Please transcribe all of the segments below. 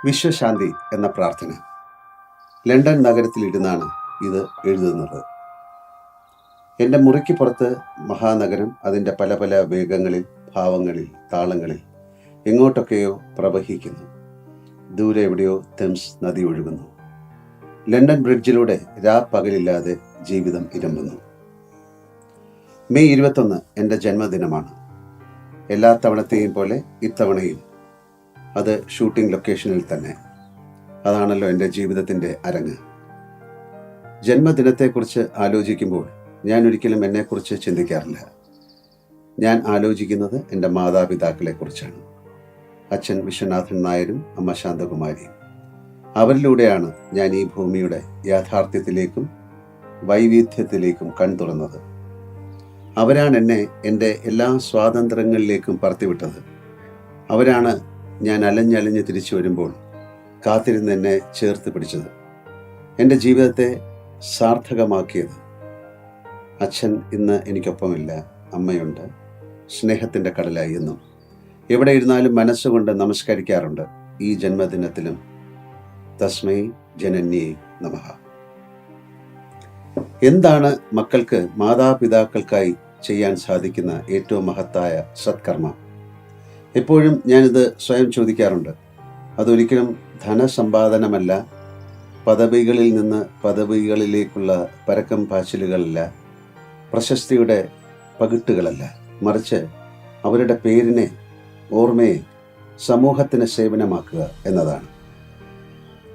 വിശ്വശാന്തി എന്ന പ്രാർത്ഥന. ലണ്ടൻ നഗരത്തിലിരുന്നാണ് ഇത് എഴുതുന്നത്. എൻ്റെ മുറിക്ക് പുറത്ത് മഹാനഗരം അതിൻ്റെ പല പല വേഗങ്ങളിൽ, ഭാവങ്ങളിൽ, താളങ്ങളിൽ എങ്ങോട്ടൊക്കെയോ പ്രവഹിക്കുന്നു. ദൂരെ എവിടെയോ തെംസ് നദി ഒഴുകുന്നു. ലണ്ടൻ ബ്രിഡ്ജിലൂടെ പകലില്ലാതെ ജീവിതം ഇരമ്പുന്നു. മെയ് 21 എൻ്റെ ജന്മദിനമാണ്. എല്ലാ തവണത്തെയും പോലെ ഇത്തവണയും അത് ഷൂട്ടിംഗ് ലൊക്കേഷനിൽ തന്നെ. അതാണല്ലോ എൻ്റെ ജീവിതത്തിൻ്റെ അരങ്ങ്. ജന്മദിനത്തെക്കുറിച്ച് ആലോചിക്കുമ്പോൾ ഞാൻ ഒരിക്കലും എന്നെക്കുറിച്ച് ചിന്തിക്കാറില്ല. ഞാൻ ആലോചിക്കുന്നത് എൻ്റെ മാതാപിതാക്കളെക്കുറിച്ചാണ്. അച്ഛൻ വിശ്വനാഥൻ നായരും അമ്മ ശാന്തകുമാരിയും. അവരിലൂടെയാണ് ഞാൻ ഈ ഭൂമിയുടെ യാഥാർത്ഥ്യത്തിലേക്കും വൈവിധ്യത്തിലേക്കും കൺതുറന്നത്. അവരാണ് എന്നെ എൻ്റെ എല്ലാ സ്വാതന്ത്ര്യങ്ങളിലേക്കും പറത്തിവിട്ടത്. അവരാണ് ഞാൻ അലഞ്ഞലഞ്ഞ് തിരിച്ചു വരുമ്പോൾ കാത്തിരുന്ന് എന്നെ ചേർത്ത് പിടിച്ചത്, എൻ്റെ ജീവിതത്തെ സാർത്ഥകമാക്കിയത്. അച്ഛൻ ഇന്ന് എനിക്കൊപ്പമില്ല, അമ്മയുണ്ട്, സ്നേഹത്തിൻ്റെ കടലായി എന്നും. എവിടെ ഇരുന്നാലും മനസ്സുകൊണ്ട് നമസ്കരിക്കാറുണ്ട്. ഈ ജന്മദിനത്തിലും തസ്മൈ ജനന്യേ നമഃ. എന്താണ് മക്കൾക്ക് മാതാപിതാക്കൾക്കായി ചെയ്യാൻ സാധിക്കുന്ന ഏറ്റവും മഹത്തായ സത്കർമ്മം? എപ്പോഴും ഞാനിത് സ്വയം ചോദിക്കാറുണ്ട്. അതൊരിക്കലും ധനസമ്പാദനമല്ല, പദവികളിൽ നിന്ന് പദവികളിലേക്കുള്ള പരക്കം പാച്ചിലുകളല്ല, പ്രശസ്തിയുടെ പകിട്ടുകളല്ല. മറിച്ച് അവരുടെ പേരിനെ, ഓർമ്മയെ സമൂഹത്തിന് സേവനമാക്കുക എന്നതാണ്.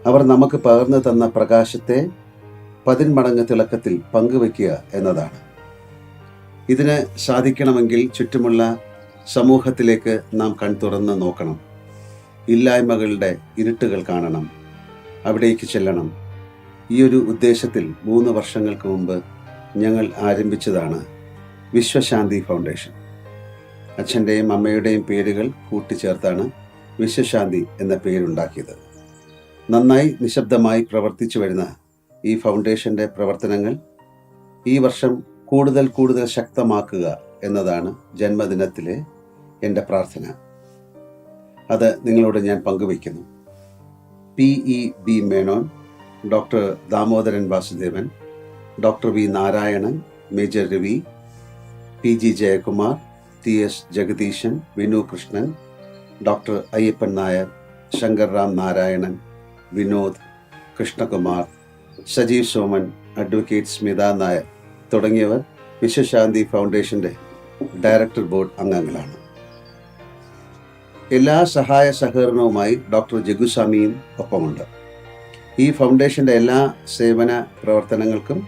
അവർ നമുക്ക് പകർന്നു തന്ന പ്രകാശത്തെ 10 മടങ്ങ് തിളക്കത്തിൽ പങ്കുവയ്ക്കുക എന്നതാണ്. ഇതിന് സാധിക്കണമെങ്കിൽ ചുറ്റുമുള്ള സമൂഹത്തിലേക്ക് നാം കൺതുറന്ന് നോക്കണം. ഇല്ലായ്മകളുടെ ഇരുട്ടുകൾ കാണണം, അവിടേക്ക് ചെല്ലണം. ഈ ഒരു ഉദ്ദേശത്തിൽ 3 വർഷങ്ങൾക്ക് മുമ്പ് ഞങ്ങൾ ആരംഭിച്ചതാണ് വിശ്വശാന്തി ഫൗണ്ടേഷൻ. അച്ഛൻ്റെയും അമ്മയുടെയും പേരുകൾ കൂട്ടിച്ചേർത്താണ് വിശ്വശാന്തി എന്ന പേരുണ്ടാക്കിയത്. നന്നായി നിശബ്ദമായി പ്രവർത്തിച്ചു വരുന്ന ഈ ഫൗണ്ടേഷൻ്റെ പ്രവർത്തനങ്ങൾ ഈ വർഷം കൂടുതൽ ശക്തമാക്കുക എന്നതാണ് ജന്മദിനത്തിലെ എൻ്റെ പ്രാർത്ഥന. അത് നിങ്ങളോട് ഞാൻ പങ്കുവയ്ക്കുന്നു. PEB Menon, doctor Damodaran Vasudevan, doctor V Narayanan, major Ravi, PG Jayakumar, TS Jagadeeshan, Vinu Krishnan, doctor Ayyappan Nair, Shankar Ram Narayanan, Vinod, Krishnakumar, Sajeev Soman, advocate Smitha Nair തുടങ്ങിയവർ വിശ്വശാന്തി ഫൗണ്ടേഷൻ്റെ ഡയറക്ടർ ബോർഡ് അംഗങ്ങളാണ്. എല്ലാ സഹായ സഹകരണവുമായി ഡോക്ടർ ജഗുസ്വാമിയും ഒപ്പമുണ്ട്. ഈ ഫൗണ്ടേഷൻ്റെ എല്ലാ സേവന പ്രവർത്തനങ്ങൾക്കും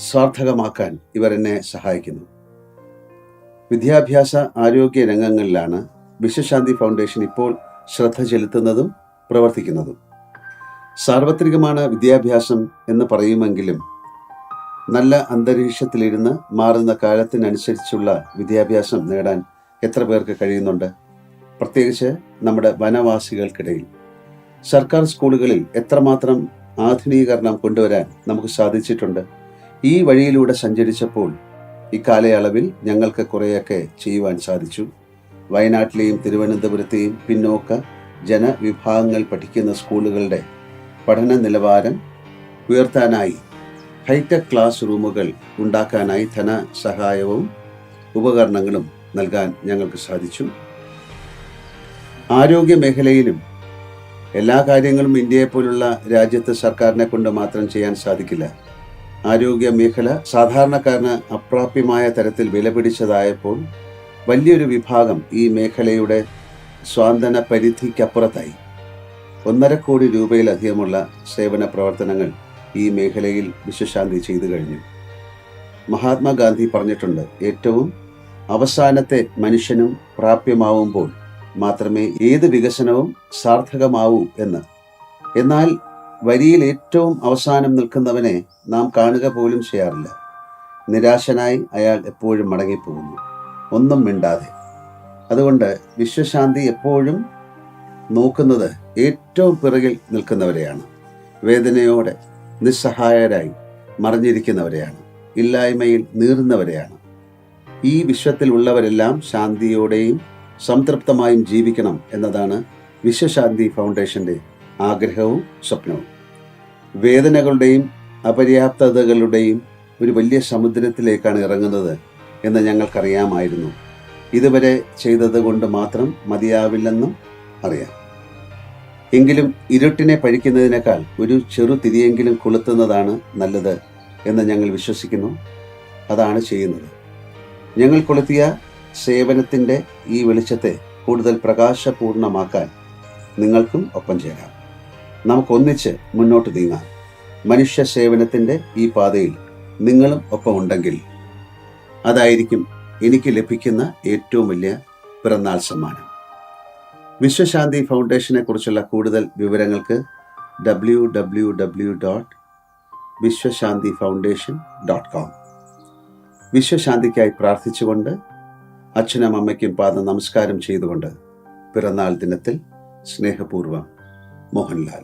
സാർത്ഥകമാക്കാൻ ഇവർ എന്നെ സഹായിക്കുന്നു. വിദ്യാഭ്യാസ ആരോഗ്യ രംഗങ്ങളിലാണ് വിശ്വശാന്തി ഫൗണ്ടേഷൻ ഇപ്പോൾ ശ്രദ്ധ ചെലുത്തുന്നതും പ്രവർത്തിക്കുന്നതും. സാർവത്രികമാണ് വിദ്യാഭ്യാസം എന്ന് പറയുമെങ്കിലും നല്ല അന്തരീക്ഷത്തിലിരുന്ന് മാറുന്ന കാലത്തിനനുസരിച്ചുള്ള വിദ്യാഭ്യാസം നേടാൻ എത്ര പേർക്ക് കഴിയുന്നുണ്ട്? പ്രത്യേകിച്ച് നമ്മുടെ വനവാസികൾക്കിടയിൽ. സർക്കാർ സ്കൂളുകളിൽ എത്രമാത്രം ആധുനീകരണം കൊണ്ടുവരാൻ നമുക്ക് സാധിച്ചിട്ടുണ്ട്? ഈ വഴിയിലൂടെ സഞ്ചരിച്ചപ്പോൾ ഇക്കാലയളവിൽ ഞങ്ങൾക്ക് കുറേയൊക്കെ ചെയ്യുവാൻ സാധിച്ചു. വയനാട്ടിലെയും തിരുവനന്തപുരത്തെയും പിന്നോക്ക ജനവിഭാഗങ്ങൾ പഠിക്കുന്ന സ്കൂളുകളുടെ പഠന നിലവാരം ഉയർത്താനായി ഹൈടെക് ക്ലാസ് റൂമുകൾ ഉണ്ടാക്കാനായി ധനസഹായവും ഉപകരണങ്ങളും നൽകാൻ ഞങ്ങൾക്ക് സാധിച്ചു. ആരോഗ്യ മേഖലയിലും എല്ലാ കാര്യങ്ങളും ഇന്ത്യയെപ്പോലുള്ള രാജ്യത്ത് സർക്കാരിനെ കൊണ്ട് മാത്രം ചെയ്യാൻ സാധിക്കില്ല. ആരോഗ്യ മേഖല സാധാരണക്കാരന് അപ്രാപ്യമായ തരത്തിൽ വിലപിടിച്ചതായപ്പോൾ വലിയൊരു വിഭാഗം ഈ മേഖലയുടെ സ്വാന്തന പരിധിക്കപ്പുറത്തായി. 1.5 കോടി രൂപയിലധികമുള്ള സേവന പ്രവർത്തനങ്ങൾ ഈ മേഖലയിൽ വിശ്വശാന്തി ചെയ്തു കഴിഞ്ഞു. മഹാത്മാഗാന്ധി പറഞ്ഞിട്ടുണ്ട്, ഏറ്റവും അവസാനത്തെ മനുഷ്യനും പ്രാപ്യമാവുമ്പോൾ മാത്രമേ ഏത് വികസനവും സാർത്ഥകമാവൂ എന്ന്. എന്നാൽ വരിയിൽ ഏറ്റവും അവസാനം നിൽക്കുന്നവനെ നാം കാണുക പോലും ചെയ്യാറില്ല. നിരാശനായി അയാൾ എപ്പോഴും മടങ്ങിപ്പോകുന്നു, ഒന്നും മിണ്ടാതെ. അതുകൊണ്ട് വിശ്വശാന്തി എപ്പോഴും നോക്കുന്നത് ഏറ്റവും പിറകിൽ നിൽക്കുന്നവരെയാണ്. വേദനയോടെ നിസ്സഹായരായി മറിഞ്ഞിരിക്കുന്നവരെയാണ്. ഇല്ലായ്മയിൽ നീറുന്നവരെയാണ്. ഈ വിശ്വത്തിൽ ഉള്ളവരെല്ലാം ശാന്തിയോടെയും സംതൃപ്തമായും ജീവിക്കണം എന്നതാണ് വിശ്വശാന്തി ഫൗണ്ടേഷന്റെ ആഗ്രഹവും സ്വപ്നവും. വേദനകളുടെയും അപര്യാപ്തതകളുടെയും ഒരു വലിയ സമുദ്രത്തിലേക്കാണ് ഇറങ്ങുന്നത് എന്ന് ഞങ്ങൾക്കറിയാമായിരുന്നു. ഇതുവരെ ചെയ്തത് കൊണ്ട് മാത്രം മതിയാവില്ലെന്നും അറിയാം. എങ്കിലും ഇരുട്ടിനെ പഴിക്കുന്നതിനേക്കാൾ ഒരു ചെറു തിരിയെങ്കിലും കൊളുത്തുന്നതാണ് നല്ലത് എന്ന് ഞങ്ങൾ വിശ്വസിക്കുന്നു. അതാണ് ചെയ്യുന്നത്. ഞങ്ങൾ കൊളുത്തിയ സേവനത്തിൻ്റെ ഈ വെളിച്ചത്തെ കൂടുതൽ പ്രകാശപൂർണമാക്കാൻ നിങ്ങൾക്കും ഒപ്പം ചേരാം. നമുക്കൊന്നിച്ച് മുന്നോട്ട് നീങ്ങാം. മനുഷ്യ സേവനത്തിൻ്റെ ഈ പാതയിൽ നിങ്ങളും ഒപ്പം ഉണ്ടെങ്കിൽ അതായിരിക്കും എനിക്ക് ലഭിക്കുന്ന ഏറ്റവും വലിയ പിറന്നാൾ സമ്മാനം. വിശ്വശാന്തി ഫൗണ്ടേഷനെ കുറിച്ചുള്ള കൂടുതൽ വിവരങ്ങൾക്ക് www.vishwashantifoundation.com. വിശ്വശാന്തിക്കായി പ്രാർത്ഥിച്ചുകൊണ്ട്, അച്ഛനും അമ്മയ്ക്കും പാദ നമസ്കാരം ചെയ്തുകൊണ്ട്, പിറന്നാൾ ദിനത്തിൽ സ്നേഹപൂർവ്വം മോഹൻലാൽ.